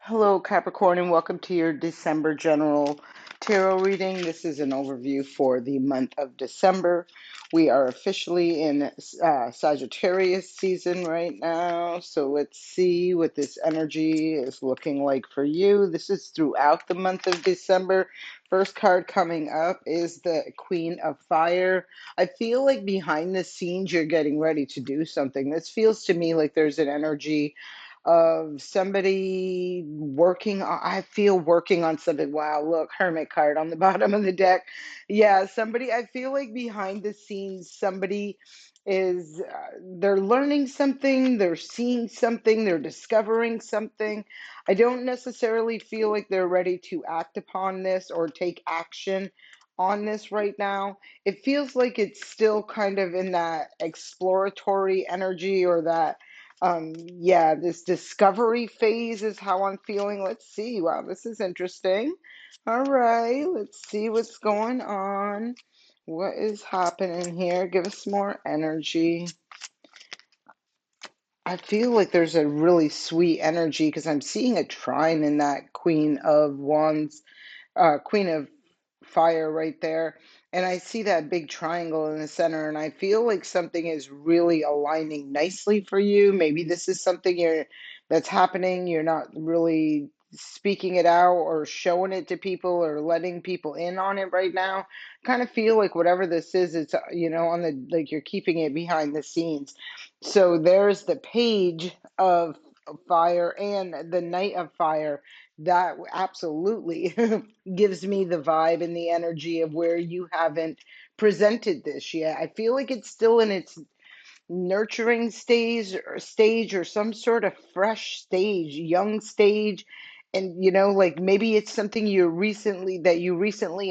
Hello, Capricorn, and welcome to your December General Tarot reading. This is an overview for the month of December. We are officially in Sagittarius season right now, so let's see what this energy is looking like for you. This is throughout the month of December. First card coming up is the Queen of Fire. I feel like behind the scenes you're getting ready to do something. This feels to me like there's an energy of somebody working on, I feel working on something. Wow, look, Hermit card on the bottom of the deck. Yeah, somebody, I feel like behind the scenes, somebody is, they're learning something, they're seeing something, they're discovering something. I don't necessarily feel like they're ready to act upon this or take action on this right now. It feels like it's still kind of in that exploratory energy or that yeah, this discovery phase is how I'm feeling. Let's see. Wow, this is interesting. All right, let's see what's going on. What is happening here? Give us more energy. I feel like there's a really sweet energy because I'm seeing a trine in that Queen of Wands, Queen of Fire right there. And I see that big triangle in the center, and I feel like something is really aligning nicely for you. Maybe this is something that's happening. You're not really speaking it out or showing it to people or letting people in on it right now. Kind of feel like whatever this is, it's on the like you're keeping it behind the scenes. So there's the Page of Fire and the Knight of Fire. That absolutely gives me the vibe and the energy of where you haven't presented this yet. I feel like it's still in its nurturing stage or some sort of fresh stage, young stage. And like maybe it's something you recently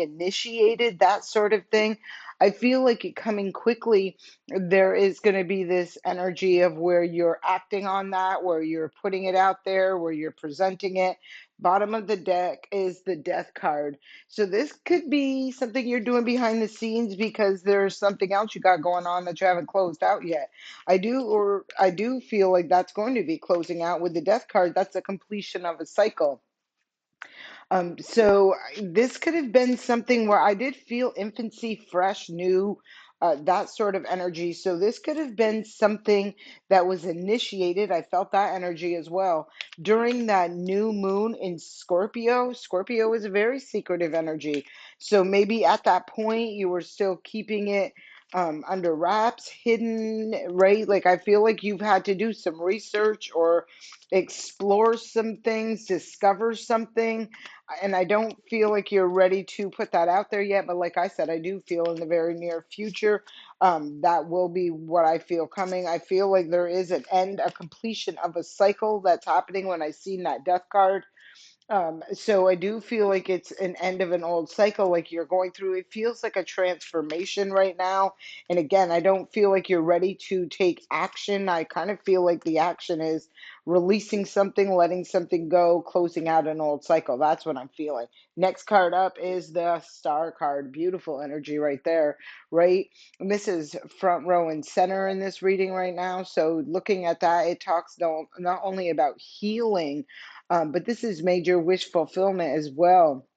initiated, that sort of thing. I feel like it coming quickly. There is going to be this energy of where you're acting on that, where you're putting it out there, where you're presenting it. Bottom of the deck is the Death card. So this could be something you're doing behind the scenes because there's something else you got going on that you haven't closed out yet. I do feel like that's going to be closing out with the Death card. That's a completion of a cycle. So this could have been something where I did feel infancy, fresh, new, that sort of energy. So this could have been something that was initiated. I felt that energy as well during that new moon in Scorpio. Scorpio is a very secretive energy. So maybe at that point you were still keeping it under wraps, hidden, right? Like I feel like you've had to do some research or explore some things, discover something, and I don't feel like you're ready to put that out there yet. But like I said, I do feel in the very near future that will be what I feel coming. I feel like there is an end, a completion of a cycle that's happening when I seen that Death card. So I do feel like it's an end of an old cycle, like you're going through. It feels like a transformation right now. And again, I don't feel like you're ready to take action. I kind of feel like the action is releasing something, letting something go, closing out an old cycle. That's what I'm feeling. Next card up is the Star card. Beautiful energy right there, right? And this is front row and center in this reading right now. So looking at that, it talks not only about healing, but this is major wish fulfillment as well.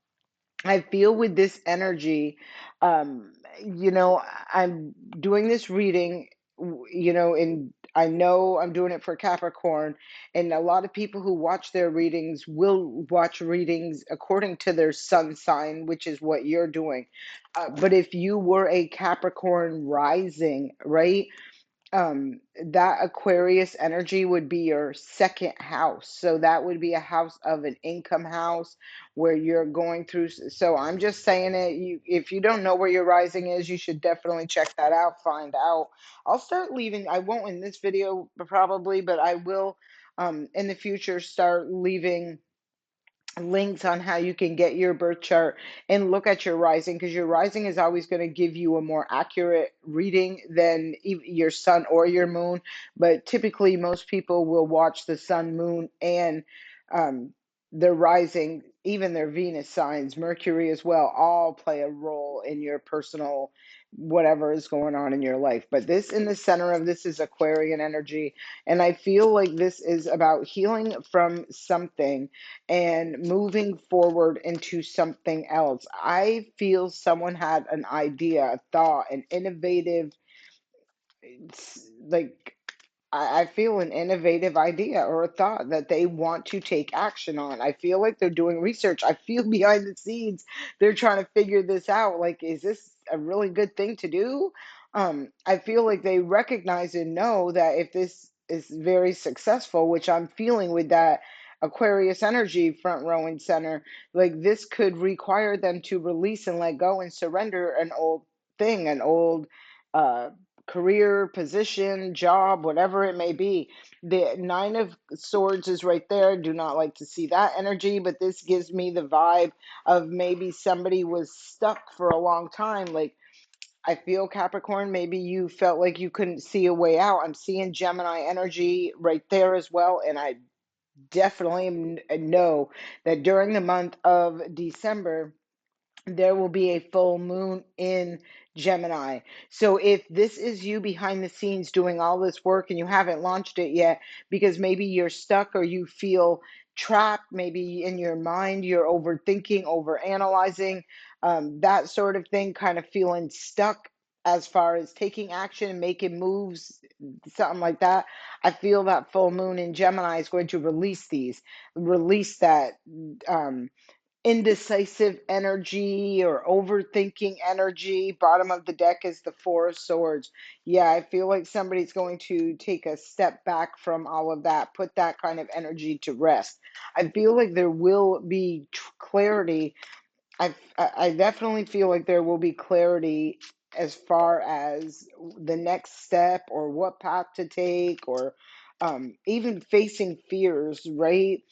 I feel with this energy, um, you know, I'm doing this reading, and I know I'm doing it for Capricorn, and a lot of people who watch their readings will watch readings according to their sun sign, which is what you're doing. But if you were a Capricorn rising, right? That Aquarius energy would be your second house. So that would be a house of an income house where you're going through. So I'm just saying it. If you don't know where your rising is, you should definitely check that out, find out. I'll start leaving. I won't in this video probably, but I will in the future start leaving links on how you can get your birth chart and look at your rising, because your rising is always going to give you a more accurate reading than your sun or your moon. But typically most people will watch the sun, moon, and um, their rising, even their Venus signs, Mercury as well, all play a role in your personal whatever is going on in your life. But this in the center of this is Aquarian energy. And I feel like this is about healing from something and moving forward into something else. I feel someone had an idea, a thought, an innovative, like I feel an innovative idea or a thought that they want to take action on. I feel like they're doing research. I feel behind the scenes they're trying to figure this out. Like, is this a really good thing to do? I feel like they recognize and know that if this is very successful, which I'm feeling with that Aquarius energy front row and center, like this could require them to release and let go and surrender an old thing, an old uh career, position, job, whatever it may be. The Nine of Swords is right there. Do not like to see that energy, but this gives me the vibe of maybe somebody was stuck for a long time. Like, I feel Capricorn, maybe you felt like you couldn't see a way out. I'm seeing Gemini energy right there as well, and I definitely know that during the month of December, there will be a full moon in Gemini. So if this is you behind the scenes doing all this work and you haven't launched it yet because maybe you're stuck or you feel trapped, maybe in your mind you're overthinking, overanalyzing, that sort of thing, kind of feeling stuck as far as taking action, making moves, something like that. I feel that full moon in Gemini is going to release that um, indecisive energy or overthinking energy. Bottom of the deck is the Four of Swords. Yeah, I feel like somebody's going to take a step back from all of that, put that kind of energy to rest. I feel like there will be clarity. I definitely feel like there will be clarity as far as the next step or what path to take, or even facing fears, right?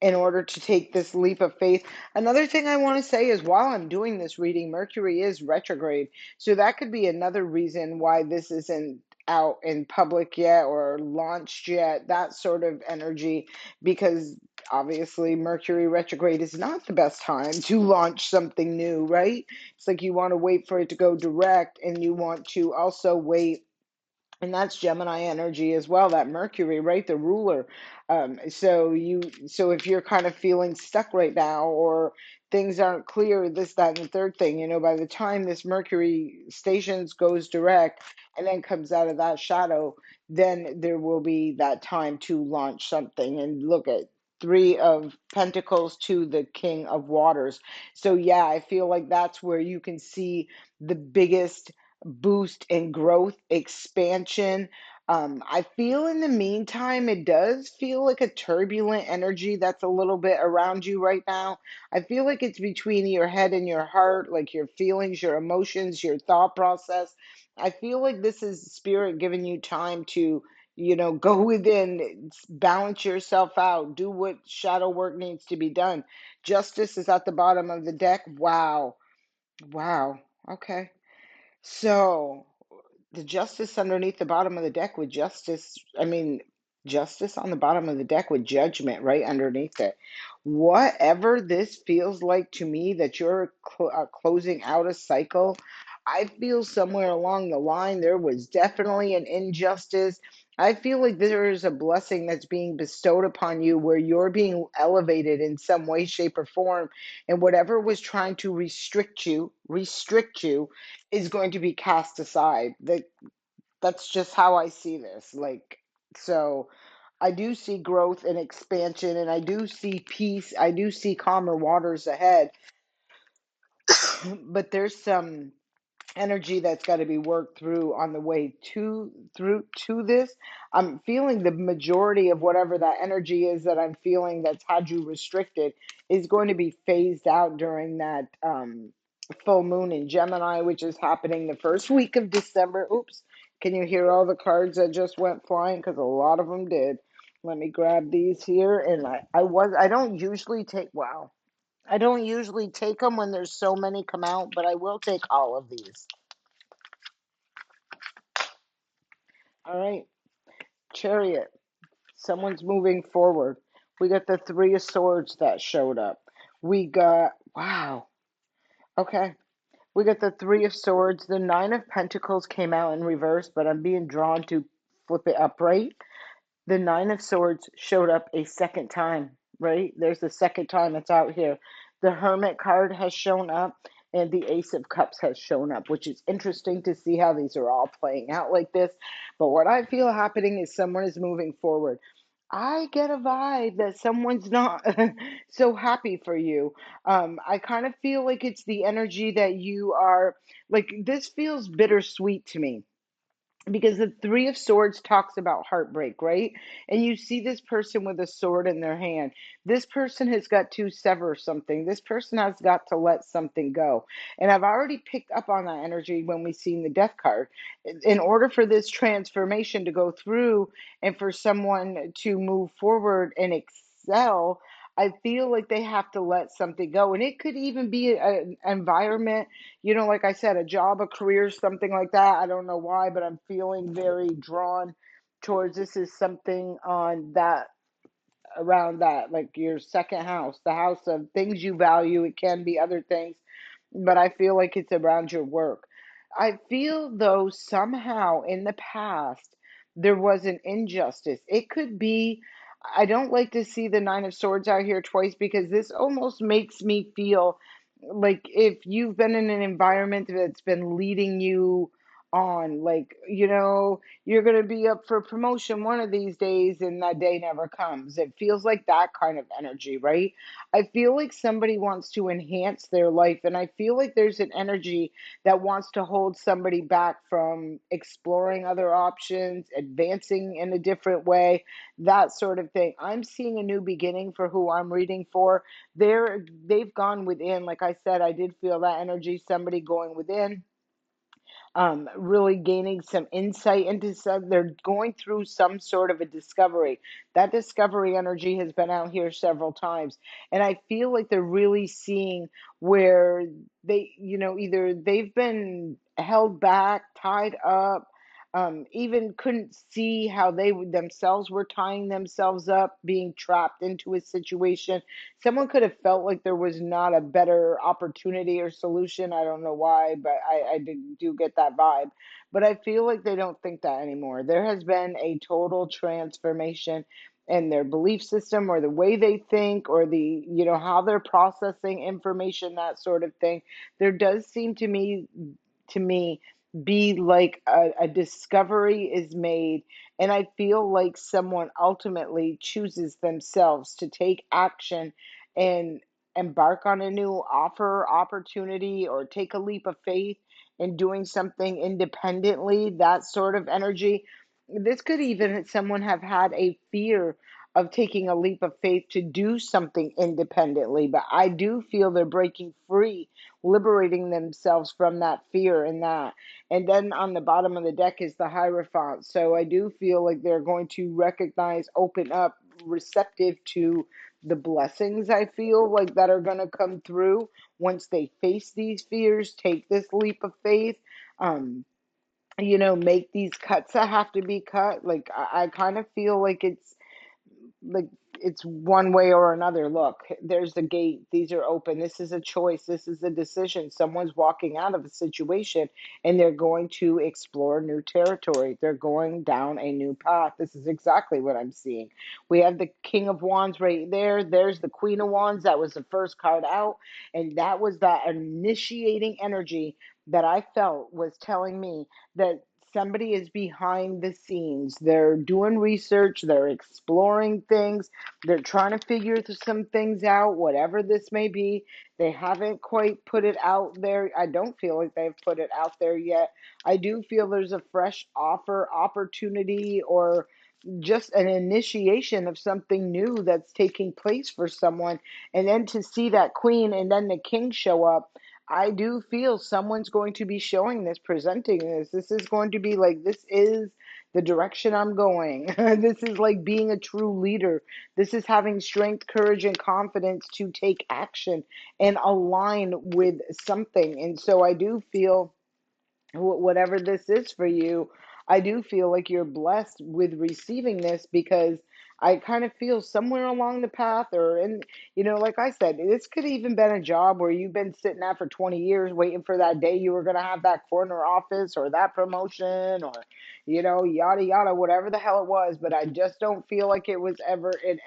In order to take this leap of faith. Another thing I want to say is while I'm doing this reading, Mercury is retrograde. So that could be another reason why this isn't out in public yet or launched yet, that sort of energy, because obviously Mercury retrograde is not the best time to launch something new, right? It's like you want to wait for it to go direct, and you want to also wait, and that's Gemini energy as well, that Mercury, right, the ruler. So if you're kind of feeling stuck right now, or things aren't clear, this, that, and the third thing, by the time this Mercury stations goes direct and then comes out of that shadow, then there will be that time to launch something. And look at Three of Pentacles to the King of Waters. So yeah, I feel like that's where you can see the biggest boost in growth, expansion. I feel in the meantime, it does feel like a turbulent energy that's a little bit around you right now. I feel like it's between your head and your heart, like your feelings, your emotions, your thought process. I feel like this is spirit giving you time to, go within, balance yourself out, do what shadow work needs to be done. Justice is at the bottom of the deck. Wow. Wow. Okay. So the justice underneath the bottom of the deck with justice, justice on the bottom of the deck with judgment right underneath it. Whatever this feels like to me, that you're closing out a cycle, I feel somewhere along the line there was definitely an injustice. I feel like there is a blessing that's being bestowed upon you where you're being elevated in some way, shape, or form. And whatever was trying to restrict you is going to be cast aside. That's just how I see this. So I do see growth and expansion, and I do see peace. I do see calmer waters ahead. But there's some energy that's got to be worked through on the way to this. I'm feeling the majority of whatever that energy is that I'm feeling that's had you restricted is going to be phased out during that full moon in Gemini, which is happening the first week of December. Oops, can you hear all the cards that just went flying? Because a lot of them did. Let me grab these here, and I don't usually take, wow, I don't usually take them when there's so many come out, but I will take all of these. All right, Chariot. Someone's moving forward. We got the Three of Swords that showed up. We got, wow, okay. We got the Three of Swords. The Nine of Pentacles came out in reverse, but I'm being drawn to flip it upright. The Nine of Swords showed up a second time, right? There's the second time it's out here. The Hermit card has shown up, and the Ace of Cups has shown up, which is interesting to see how these are all playing out like this. But what I feel happening is someone is moving forward. I get a vibe that someone's not so happy for you. I kind of feel like it's the energy that you are, like, this feels bittersweet to me because the Three of Swords talks about heartbreak, right? And you see this person with a sword in their hand. This person has got to sever something. This person has got to let something go. And I've already picked up on that energy when we seen the Death card. In order for this transformation to go through and for someone to move forward and excel, I feel like they have to let something go. And it could even be an environment, like I said, a job, a career, something like that. I don't know why, but I'm feeling very drawn towards this is something on that, around that, like your second house, the house of things you value. It can be other things, but I feel like it's around your work. I feel though somehow in the past there was an injustice. It could be, I don't like to see the Nine of Swords out here twice because this almost makes me feel like if you've been in an environment that's been leading you on, like, you're going to be up for promotion one of these days and that day never comes. It feels like that kind of energy, right? I feel like somebody wants to enhance their life, and I feel like there's an energy that wants to hold somebody back from exploring other options, advancing in a different way, that sort of thing. I'm seeing a new beginning for who I'm reading for. They've gone within. Like I said, I did feel that energy, somebody going within, really gaining some insight into some. They're going through some sort of a discovery. That discovery energy has been out here several times, and I feel like they're really seeing where they, either they've been held back, tied up. Even couldn't see how they themselves were tying themselves up, being trapped into a situation. Someone could have felt like there was not a better opportunity or solution. I don't know why, but I do get that vibe. But I feel like they don't think that anymore. There has been a total transformation in their belief system or the way they think or the, how they're processing information, that sort of thing. There does seem to me be like a discovery is made, and I feel like someone ultimately chooses themselves to take action and embark on a new offer, opportunity, or take a leap of faith in doing something independently, that sort of energy. This could even someone have had a fear of taking a leap of faith to do something independently, but I do feel they're breaking free, liberating themselves from that fear and that. And then on the bottom of the deck is the Hierophant. So I do feel like they're going to recognize, open up, receptive to the blessings, I feel like, that are going to come through once they face these fears, take this leap of faith. Um, make these cuts that have to be cut. Like I kind of feel like it's one way or another. Look, there's the gate. These are open. This is a choice. This is a decision. Someone's walking out of a situation and they're going to explore new territory. They're going down a new path. This is exactly what I'm seeing. We have the King of Wands right there. There's the Queen of Wands. That was the first card out. And that was that initiating energy that I felt was telling me that somebody is behind the scenes. They're doing research, they're exploring things, they're trying to figure some things out, whatever this may be. They haven't quite put it out there. I don't feel like they've put it out there yet. I do feel there's a fresh offer, opportunity, or just an initiation of something new that's taking place for someone. And then to see that queen and then the king show up, I do feel someone's going to be showing this, presenting this. This is going to be like, this is the direction I'm going. This is like being a true leader. This is having strength, courage, and confidence to take action and align with something. And so I do feel whatever this is for you, I do feel like you're blessed with receiving this because I kind of feel somewhere along the path, or in, like I said, this could even been a job where you've been sitting at for 20 years waiting for that day you were going to have that corner office or that promotion, or, yada yada, whatever the hell it was. But I just don't feel like it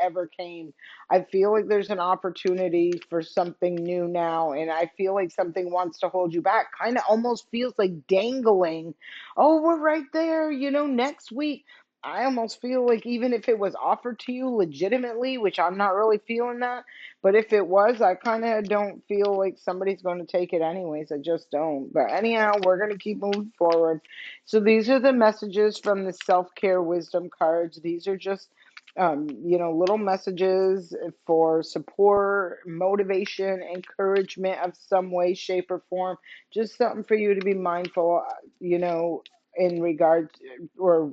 ever came. I feel like there's an opportunity for something new now, and I feel like something wants to hold you back. Kind of almost feels like dangling. Oh, we're right there, next week. I almost feel like even if it was offered to you legitimately, which I'm not really feeling that, but if it was, I kind of don't feel like somebody's going to take it anyways. I just don't. But anyhow, we're going to keep moving forward. So these are the messages from the self-care wisdom cards. These are just little messages for support, motivation, encouragement of some way, shape, or form. Just something for you to be mindful, in regards, or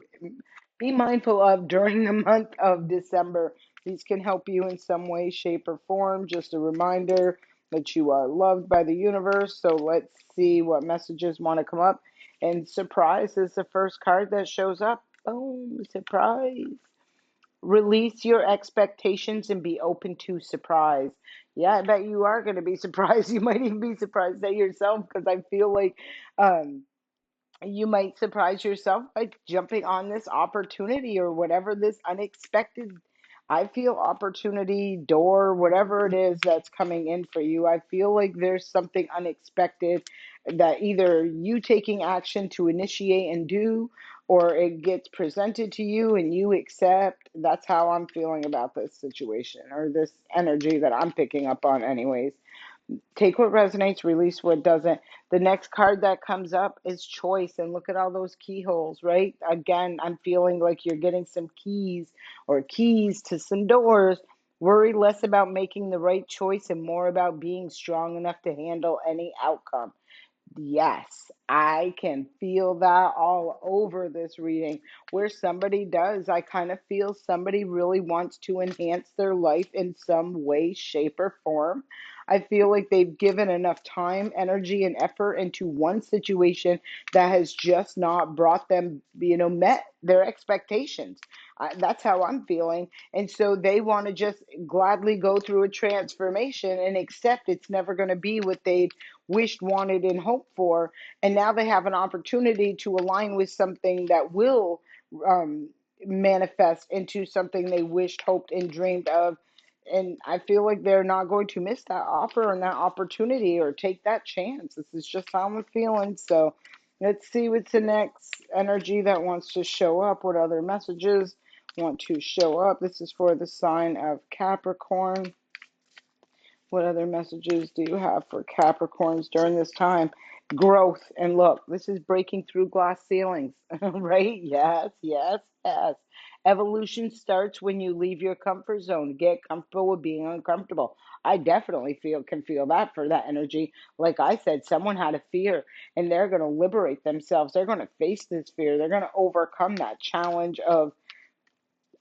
be mindful of during the month of December. These can help you in some way, shape, or form. Just a reminder that you are loved by the universe. So let's see what messages want to come up. And surprise is the first card that shows up. Boom, surprise. Release your expectations and be open to surprise. Yeah, I bet you are going to be surprised. You might even be surprised at yourself, because I feel like um, you might surprise yourself by jumping on this opportunity or whatever this unexpected, I feel, opportunity, door, whatever it is that's coming in for you. I feel like there's something unexpected that either you taking action to initiate and do, or it gets presented to you and you accept. That's how I'm feeling about this situation, or this energy that I'm picking up on anyways. Take what resonates, release what doesn't. The next card that comes up is choice, and look at all those keyholes, right? Again, I'm feeling like you're getting some keys, or keys to some doors. Worry less about making the right choice and more about being strong enough to handle any outcome. Yes, I can feel that all over this reading, where somebody does. I kind of feel somebody really wants to enhance their life in some way, shape, or form. I feel like they've given enough time, energy, and effort into one situation that has just not brought them, met their expectations. That's how I'm feeling. And so they want to just gladly go through a transformation and accept it's never going to be what they wished, wanted, and hoped for. And now they have an opportunity to align with something that will um, manifest into something they wished, hoped, and dreamed of. And I feel like they're not going to miss that offer and that opportunity or take that chance. This is just how I'm feeling. So let's see what's the next energy that wants to show up. What other messages want to show up? This is for the sign of Capricorn. What other messages do you have for Capricorns during this time? Growth. And look, this is breaking through glass ceilings, right? Yes, yes, yes. Evolution starts when you leave your comfort zone. Get comfortable with being uncomfortable. I definitely can feel that for that energy. Like I said, someone had a fear and they're going to liberate themselves. They're going to face this fear. They're going to overcome that challenge of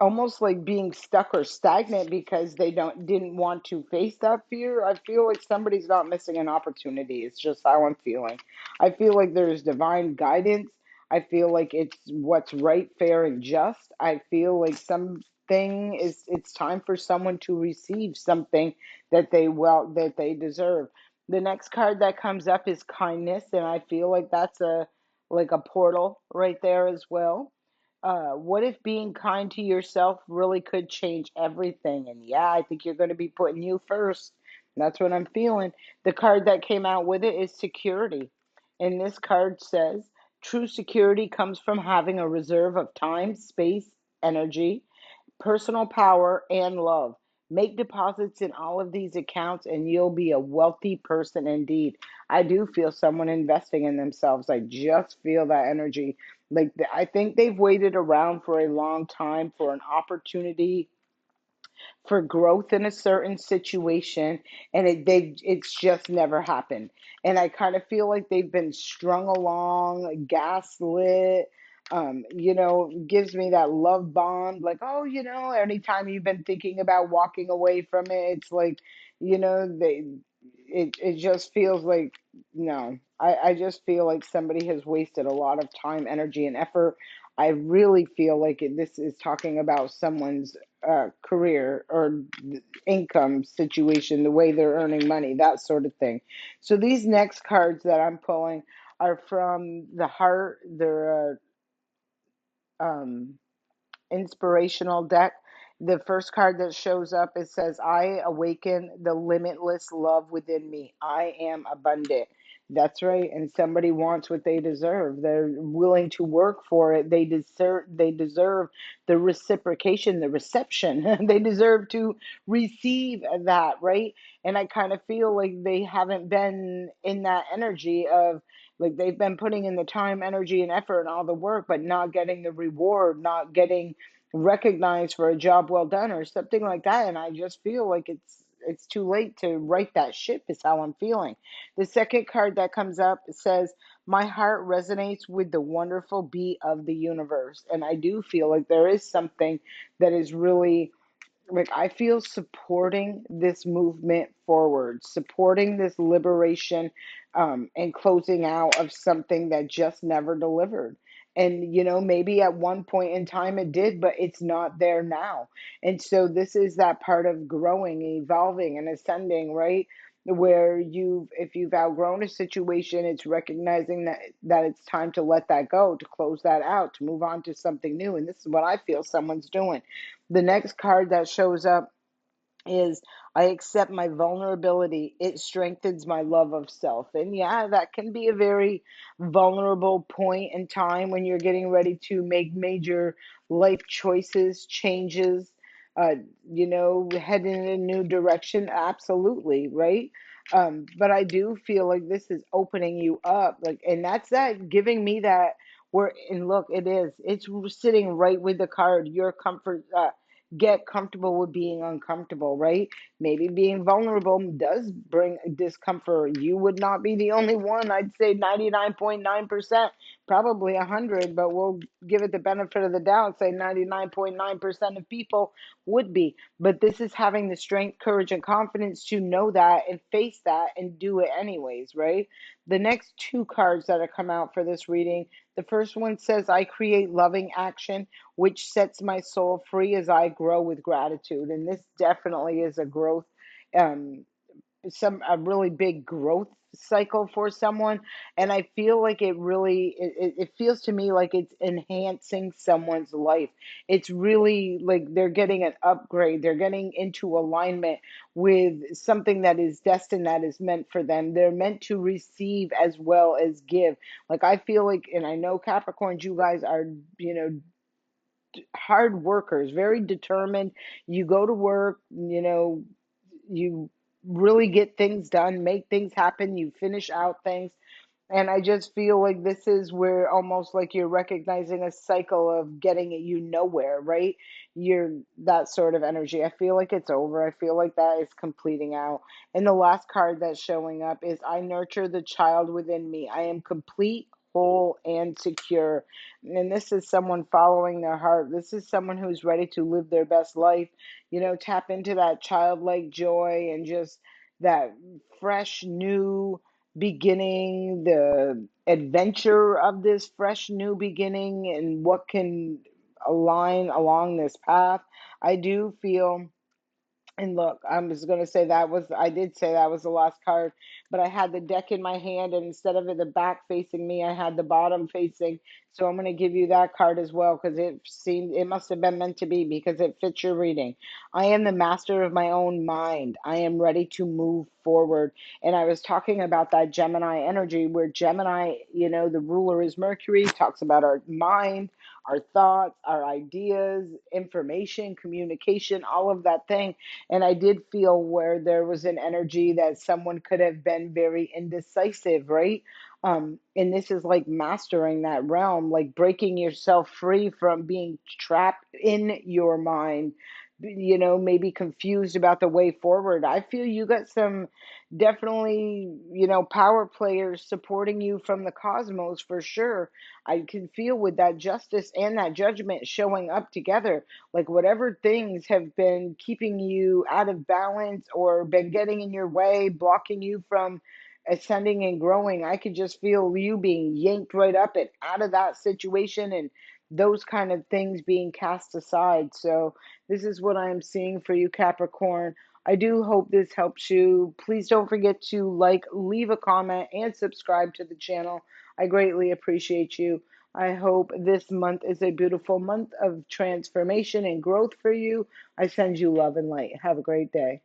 almost like being stuck or stagnant because they didn't want to face that fear. I feel like somebody's not missing an opportunity. It's just how I'm feeling. I feel like there's divine guidance. I feel like it's what's right, fair, and just. I feel like it's time for someone to receive something that they deserve. The next card that comes up is kindness, and I feel like that's a portal right there as well. What if being kind to yourself really could change everything? And yeah, I think you're going to be putting you first. That's what I'm feeling. The card that came out with it is security. And this card says true security comes from having a reserve of time, space, energy, personal power, and love. Make deposits in all of these accounts and you'll be a wealthy person indeed. I do feel someone investing in themselves. I just feel that energy. Like, I think they've waited around for a long time for an opportunity for growth in a certain situation, and it's just never happened. And I kind of feel like they've been strung along, gaslit. Gives me that love bomb. Like, oh, anytime you've been thinking about walking away from it, it's like, they it just feels like, no. I just feel like somebody has wasted a lot of time, energy, and effort. I really feel like this is talking about someone's career or income situation, the way they're earning money, that sort of thing. So these next cards that I'm pulling are from the heart. They're inspirational deck. The first card that shows up, it says, I awaken the limitless love within me. I am abundant. That's right. And somebody wants what they deserve. They're willing to work for it. They deserve the reciprocation, the reception. They deserve to receive that, right? And I kind of feel like they haven't been in that energy of, like, they've been putting in the time, energy, and effort and all the work, but not getting the reward, not getting recognized for a job well done or something like that. And I just feel like it's too late to right that ship, is how I'm feeling. The second card that comes up says, my heart resonates with the wonderful beat of the universe. And I do feel like there is something that is really, like, I feel supporting this movement forward, supporting this liberation, and closing out of something that just never delivered. And, maybe at one point in time it did, but it's not there now. And so this is that part of growing, evolving, and ascending, right? Where if you've outgrown a situation, it's recognizing that it's time to let that go, to close that out, to move on to something new. And this is what I feel someone's doing. The next card that shows up is, I accept my vulnerability. It strengthens my love of self. And yeah, that can be a very vulnerable point in time when you're getting ready to make major life choices, changes, uh, head in a new direction. Absolutely, right? But I do feel like this is opening you up, like, and that's that giving me that. Where, and look, it's sitting right with the card. Your comfort. Get comfortable with being uncomfortable, right? Maybe being vulnerable does bring discomfort. You would not be the only one. I'd say 99.9%, probably 100, but we'll give it the benefit of the doubt, say 99.9% of people would be. But this is having the strength, courage, and confidence to know that and face that and do it anyways, right? The next two cards that have come out for this reading, the first one says, I create loving action which sets my soul free as I grow with gratitude. And this definitely is a growth, um, a really big growth cycle for someone. And I feel like it feels to me like it's enhancing someone's life. It's really like they're getting an upgrade, they're getting into alignment with something that is destined, that is meant for them. They're meant to receive as well as give. Like, I feel like, and I know Capricorns, you guys are, hard workers, very determined. You go to work, you really get things done, make things happen, you finish out things. And I just feel like this is where almost like you're recognizing a cycle of getting you nowhere, right? You're that sort of energy. I feel like it's over. I feel like that is completing out. And the last card that's showing up is, I nurture the child within me. I am complete, whole, and secure. And this is someone following their heart. This is someone who's ready to live their best life, tap into that childlike joy and just that fresh, new beginning, the adventure of this fresh new beginning, and what can align along this path. I do feel, and look, I'm just going to say I did say that was the last card, but I had the deck in my hand, and instead of it, the back facing me, I had the bottom facing. So I'm going to give you that card as well, because it must have been meant to be, because it fits your reading. I am the master of my own mind. I am ready to move forward. And I was talking about that Gemini energy, where Gemini, the ruler is Mercury, talks about our mind, our thoughts, our ideas, information, communication, all of that thing. And I did feel where there was an energy that someone could have been very indecisive, right? And this is like mastering that realm, like breaking yourself free from being trapped in your mind, maybe confused about the way forward. I feel you got some definitely, power players supporting you from the cosmos for sure. I can feel with that justice and that judgment showing up together, like whatever things have been keeping you out of balance or been getting in your way, blocking you from ascending and growing. I could just feel you being yanked right up and out of that situation, and those kind of things being cast aside. So This is what I am seeing for you, Capricorn. I do hope this helps you. Please don't forget to like, leave a comment, and subscribe to the channel. I greatly appreciate you. I hope this month is a beautiful month of transformation and growth for you. I send you love and light. Have a great day.